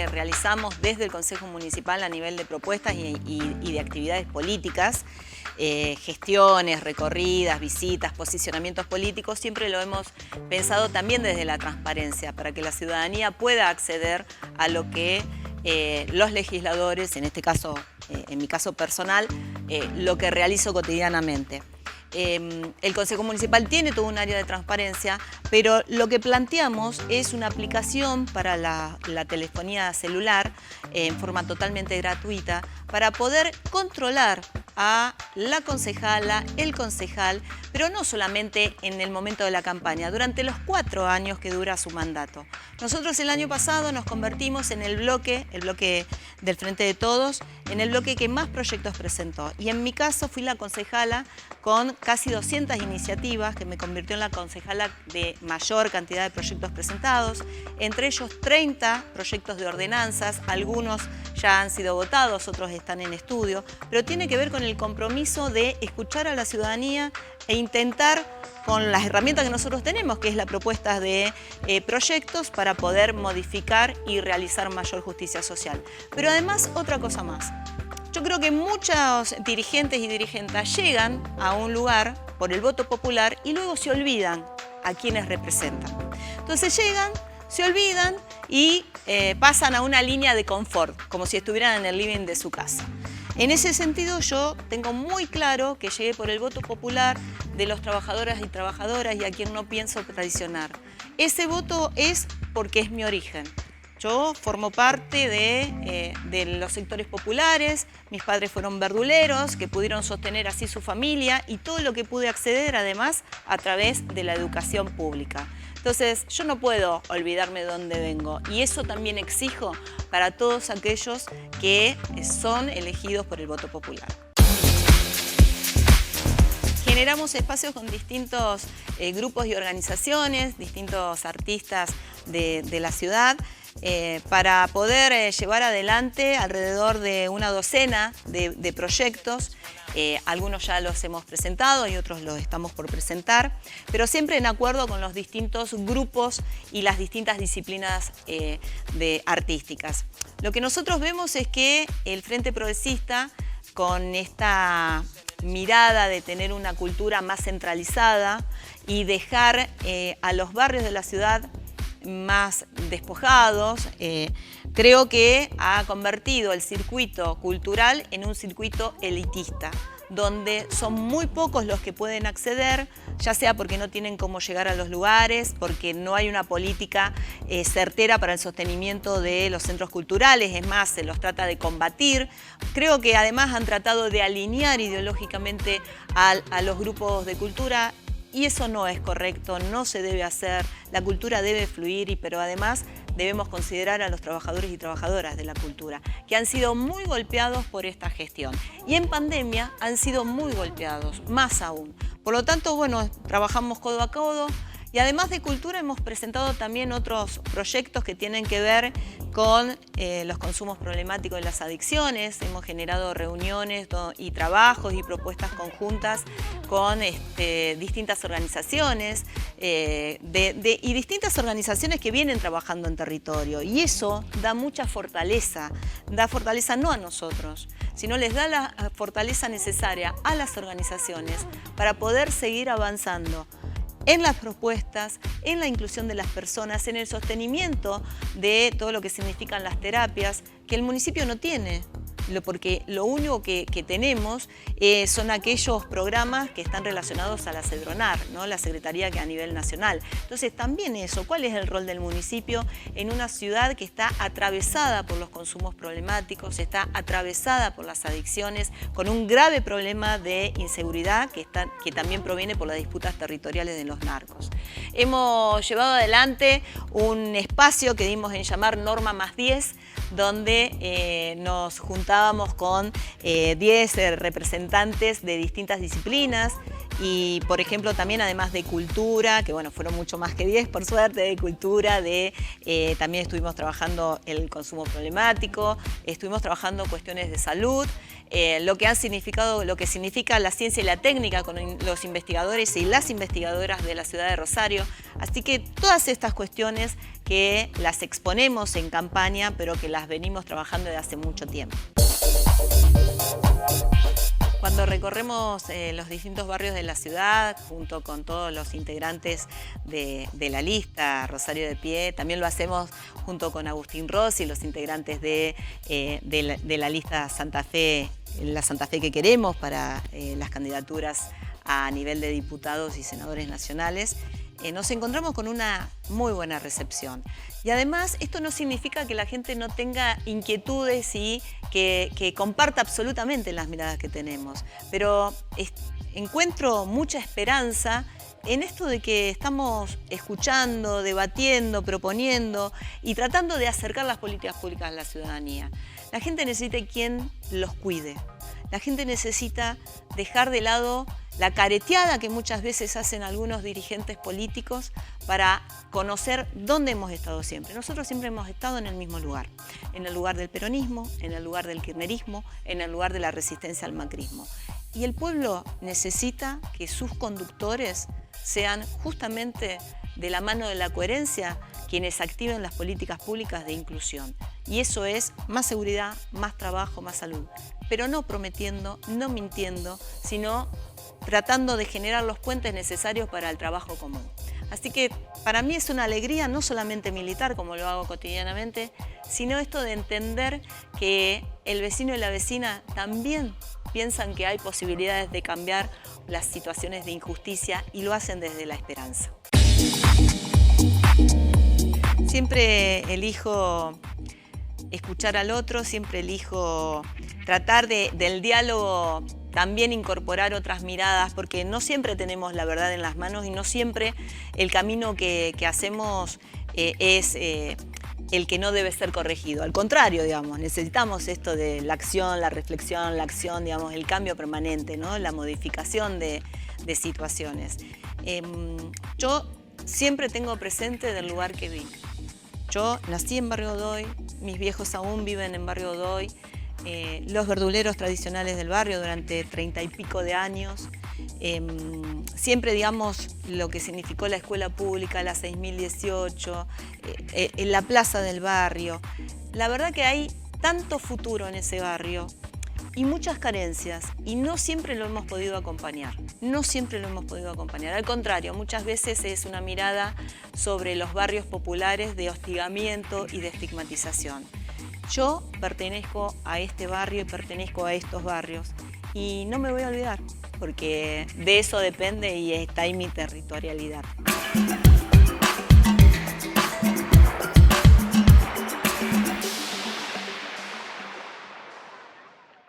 que realizamos desde el Consejo Municipal a nivel de propuestas y de actividades políticas, gestiones, recorridas, visitas, posicionamientos políticos, siempre lo hemos pensado también desde la transparencia, para que la ciudadanía pueda acceder a lo que los legisladores, en este caso, en mi caso personal, lo que realizo cotidianamente. El Consejo Municipal tiene todo un área de transparencia, pero lo que planteamos es una aplicación para la telefonía celular en forma totalmente gratuita para poder controlar a la concejala, el concejal, pero no solamente en el momento de la campaña, durante los 4 años que dura su mandato. Nosotros el año pasado nos convertimos en el bloque del Frente de Todos, en el bloque que más proyectos presentó. Y en mi caso fui la concejala con casi 200 iniciativas, que me convirtió en la concejala de mayor cantidad de proyectos presentados, entre ellos 30 proyectos de ordenanzas, algunos ya han sido votados, otros están en estudio, pero tiene que ver con el compromiso de escuchar a la ciudadanía e intentar, con las herramientas que nosotros tenemos, que es la propuesta de proyectos, para poder modificar y realizar mayor justicia social. Pero además, otra cosa más. Yo creo que muchos dirigentes y dirigentas llegan a un lugar por el voto popular y luego se olvidan a quienes representan. Entonces llegan, se olvidan y pasan a una línea de confort, como si estuvieran en el living de su casa. En ese sentido, yo tengo muy claro que llegué por el voto popular de los trabajadores y trabajadoras y a quien no pienso traicionar. Ese voto es porque es mi origen. Yo formo parte de los sectores populares, mis padres fueron verduleros, que pudieron sostener así su familia y todo lo que pude acceder además a través de la educación pública. Entonces, yo no puedo olvidarme de dónde vengo y eso también exijo para todos aquellos que son elegidos por el voto popular. Generamos espacios con distintos grupos y organizaciones, distintos artistas de la ciudad, para poder llevar adelante alrededor de una docena de proyectos. Algunos ya los hemos presentado y otros los estamos por presentar, pero siempre en acuerdo con los distintos grupos y las distintas disciplinas artísticas. Lo que nosotros vemos es que el Frente Progresista, con esta mirada de tener una cultura más centralizada y dejar a los barrios de la ciudad más despojados, creo que ha convertido el circuito cultural en un circuito elitista, donde son muy pocos los que pueden acceder, ya sea porque no tienen cómo llegar a los lugares, porque no hay una política certera para el sostenimiento de los centros culturales, es más, se los trata de combatir. Creo que además han tratado de alinear ideológicamente a los grupos de cultura, y eso no es correcto, no se debe hacer, la cultura debe fluir, pero además debemos considerar a los trabajadores y trabajadoras de la cultura, que han sido muy golpeados por esta gestión. Y en pandemia han sido muy golpeados, más aún. Por lo tanto, bueno, trabajamos codo a codo. Y además de cultura hemos presentado también otros proyectos que tienen que ver con los consumos problemáticos de las adicciones. Hemos generado reuniones y trabajos y propuestas conjuntas con distintas organizaciones y distintas organizaciones que vienen trabajando en territorio. Y eso da mucha fortaleza, no a nosotros, sino les da la fortaleza necesaria a las organizaciones para poder seguir avanzando en las propuestas, en la inclusión de las personas, en el sostenimiento de todo lo que significan las terapias, que el municipio no tiene, porque lo único que tenemos son aquellos programas que están relacionados a la Cedronar, ¿no? La Secretaría que a nivel nacional. Entonces también eso, ¿cuál es el rol del municipio en una ciudad que está atravesada por los consumos problemáticos, está atravesada por las adicciones, con un grave problema de inseguridad que también proviene por las disputas territoriales de los narcos? Hemos llevado adelante un espacio que dimos en llamar Norma más 10, donde nos juntábamos con 10 representantes de distintas disciplinas Y, por ejemplo, también además de cultura, que bueno, fueron mucho más que 10, por suerte, de cultura, también estuvimos trabajando el consumo problemático, estuvimos trabajando cuestiones de salud, lo que significa la ciencia y la técnica con los investigadores y las investigadoras de la ciudad de Rosario. Así que todas estas cuestiones que las exponemos en campaña, pero que las venimos trabajando desde hace mucho tiempo. Cuando recorremos los distintos barrios de la ciudad, junto con todos los integrantes de la lista Rosario de Pie, también lo hacemos junto con Agustín Rossi, los integrantes de la lista Santa Fe, la Santa Fe que queremos para las candidaturas a nivel de diputados y senadores nacionales. Nos encontramos con una muy buena recepción. Y además, esto no significa que la gente no tenga inquietudes y que comparta absolutamente las miradas que tenemos. Pero encuentro mucha esperanza en esto de que estamos escuchando, debatiendo, proponiendo y tratando de acercar las políticas públicas a la ciudadanía. La gente necesita quien los cuide. La gente necesita dejar de lado la careteada que muchas veces hacen algunos dirigentes políticos para conocer dónde hemos estado siempre. Nosotros siempre hemos estado en el mismo lugar, en el lugar del peronismo, en el lugar del kirchnerismo, en el lugar de la resistencia al macrismo. Y el pueblo necesita que sus conductores sean justamente de la mano de la coherencia quienes activen las políticas públicas de inclusión. Y eso es más seguridad, más trabajo, más salud. Pero no prometiendo, no mintiendo, sino tratando de generar los puentes necesarios para el trabajo común. Así que para mí es una alegría no solamente militar, como lo hago cotidianamente, sino esto de entender que el vecino y la vecina también piensan que hay posibilidades de cambiar las situaciones de injusticia y lo hacen desde la esperanza. Siempre elijo escuchar al otro, siempre elijo tratar del diálogo también incorporar otras miradas, porque no siempre tenemos la verdad en las manos y no siempre el camino que hacemos es el que no debe ser corregido. Al contrario, digamos, necesitamos esto de la acción, la reflexión, la acción, digamos, el cambio permanente, ¿no? La modificación de situaciones. Yo siempre tengo presente del lugar que vine. Yo nací en Barrio Godoy, mis viejos aún viven en Barrio Godoy, los verduleros tradicionales del barrio durante 30 y pico de años. Siempre, digamos, lo que significó la escuela pública, la 6018, en la plaza del barrio. La verdad que hay tanto futuro en ese barrio y muchas carencias, y no siempre lo hemos podido acompañar. No siempre lo hemos podido acompañar. Al contrario, muchas veces es una mirada sobre los barrios populares de hostigamiento y de estigmatización. Yo pertenezco a este barrio y pertenezco a estos barrios y no me voy a olvidar, porque de eso depende y está ahí mi territorialidad.